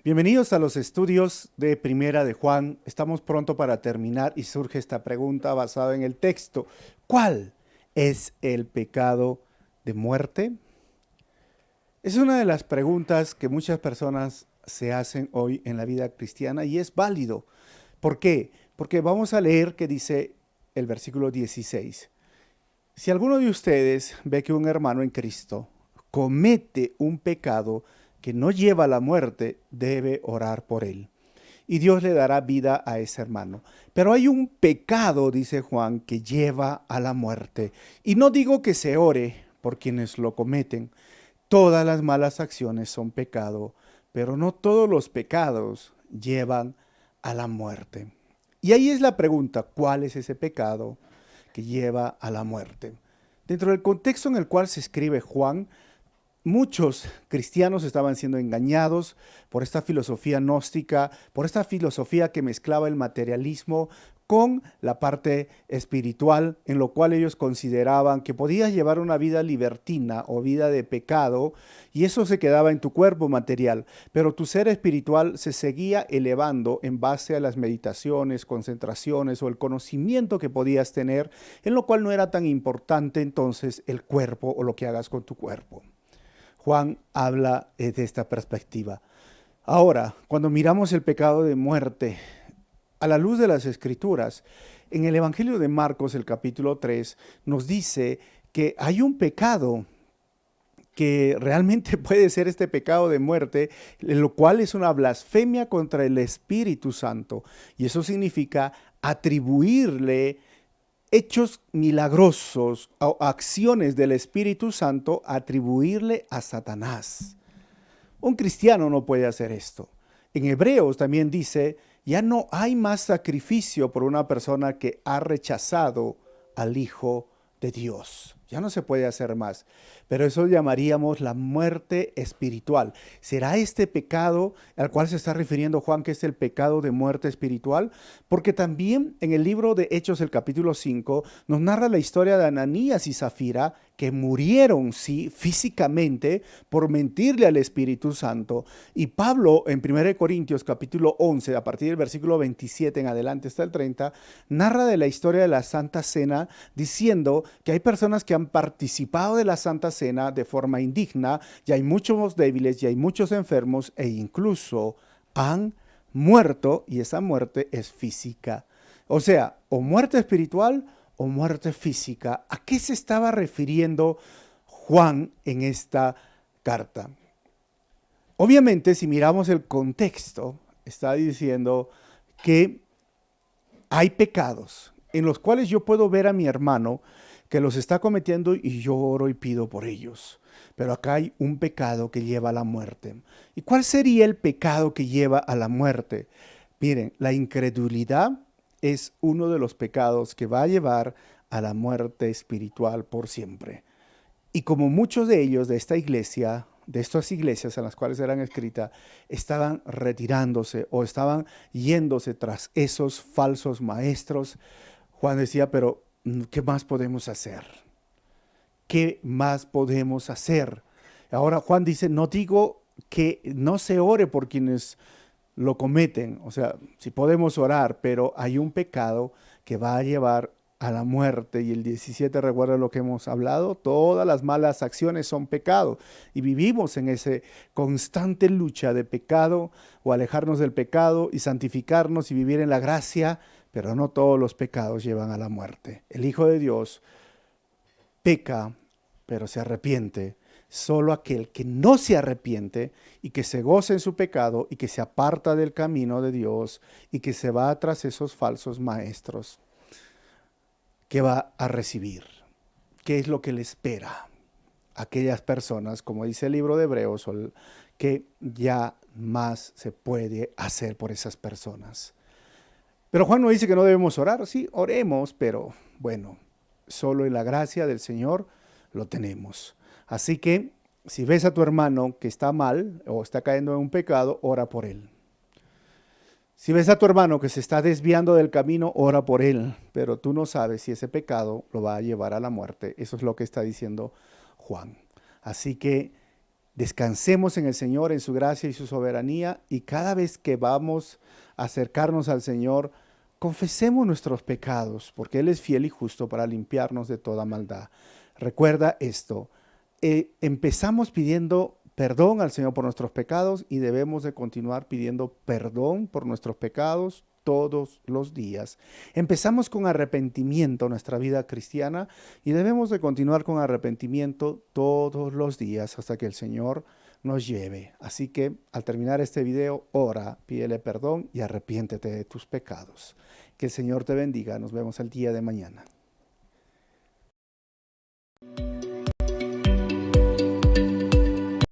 Bienvenidos a los estudios de Primera de Juan. Estamos pronto para terminar y surge esta pregunta basada en el texto. ¿Cuál es el pecado de muerte? Es una de las preguntas que muchas personas se hacen hoy en la vida cristiana y es válido. ¿Por qué? Porque vamos a leer que dice el versículo 16. Si alguno de ustedes ve que un hermano en Cristo comete un pecado que no lleva a la muerte, debe orar por él. Y Dios le dará vida a ese hermano. Pero hay un pecado, dice Juan, que lleva a la muerte. Y no digo que se ore por quienes lo cometen. Todas las malas acciones son pecado, pero no todos los pecados llevan a la muerte. Y ahí es la pregunta, ¿cuál es ese pecado que lleva a la muerte? Dentro del contexto en el cual se escribe Juan, muchos cristianos estaban siendo engañados por esta filosofía gnóstica, por esta filosofía que mezclaba el materialismo con la parte espiritual, en lo cual ellos consideraban que podías llevar una vida libertina o vida de pecado, y eso se quedaba en tu cuerpo material, pero tu ser espiritual se seguía elevando en base a las meditaciones, concentraciones o el conocimiento que podías tener, en lo cual no era tan importante entonces el cuerpo o lo que hagas con tu cuerpo. Juan habla de esta perspectiva. Ahora, cuando miramos el pecado de muerte a la luz de las Escrituras, en el Evangelio de Marcos, el capítulo 3, nos dice que hay un pecado que realmente puede ser este pecado de muerte, lo cual es una blasfemia contra el Espíritu Santo. Y eso significa atribuirle hechos milagrosos o acciones del Espíritu Santo, atribuirle a Satanás. Un cristiano no puede hacer esto. En Hebreos también dice, ya no hay más sacrificio por una persona que ha rechazado al Hijo de Dios. Ya no se puede hacer más. Pero eso llamaríamos la muerte espiritual. ¿Será este pecado al cual se está refiriendo Juan, que es el pecado de muerte espiritual? Porque también en el libro de Hechos, el capítulo 5, nos narra la historia de Ananías y Zafira, que murieron, sí, físicamente, por mentirle al Espíritu Santo. Y Pablo, en 1 Corintios, capítulo 11, a partir del versículo 27 en adelante hasta el 30, narra de la historia de la Santa Cena, diciendo que hay personas que han participado de la Santa Cena de forma indigna, y hay muchos débiles, y hay muchos enfermos, e incluso han muerto, y esa muerte es física. O sea, o muerte espiritual o muerte física. ¿A qué se estaba refiriendo Juan en esta carta? Obviamente, si miramos el contexto, está diciendo que hay pecados en los cuales yo puedo ver a mi hermano que los está cometiendo y yo oro y pido por ellos. Pero acá hay un pecado que lleva a la muerte. ¿Y cuál sería el pecado que lleva a la muerte? Miren, la incredulidad es uno de los pecados que va a llevar a la muerte espiritual por siempre. Y como muchos de ellos de esta iglesia, de estas iglesias en las cuales eran escritas, estaban retirándose o estaban yéndose tras esos falsos maestros, Juan decía, pero ¿qué más podemos hacer? ¿Qué más podemos hacer? Ahora Juan dice, no digo que no se ore por quienes lo cometen, o sea, si podemos orar, pero hay un pecado que va a llevar a la muerte. Y el 17, recuerda lo que hemos hablado, todas las malas acciones son pecado y vivimos en esa constante lucha de pecado o alejarnos del pecado y santificarnos y vivir en la gracia, pero no todos los pecados llevan a la muerte. El Hijo de Dios peca, pero se arrepiente. Solo aquel que no se arrepiente y que se goza en su pecado y que se aparta del camino de Dios y que se va tras esos falsos maestros, ¿qué va a recibir? ¿Qué es lo que le espera a aquellas personas, como dice el libro de Hebreos, que ya más se puede hacer por esas personas? Pero Juan no dice que no debemos orar. Sí, oremos, pero bueno, solo en la gracia del Señor lo tenemos. Así que si ves a tu hermano que está mal o está cayendo en un pecado, ora por él. Si ves a tu hermano que se está desviando del camino, ora por él, pero tú no sabes si ese pecado lo va a llevar a la muerte. Eso es lo que está diciendo Juan. Así que Descansemos en el Señor, en su gracia y su soberanía, y cada vez que vamos a acercarnos al Señor, confesemos nuestros pecados, porque Él es fiel y justo para limpiarnos de toda maldad. Recuerda esto, empezamos pidiendo perdón al Señor por nuestros pecados y debemos de continuar pidiendo perdón por nuestros pecados todos los días. Empezamos con arrepentimiento nuestra vida cristiana y debemos de continuar con arrepentimiento todos los días hasta que el Señor nos lleve. Así que al terminar este video, ora, pídele perdón y arrepiéntete de tus pecados. Que el Señor te bendiga. Nos vemos el día de mañana.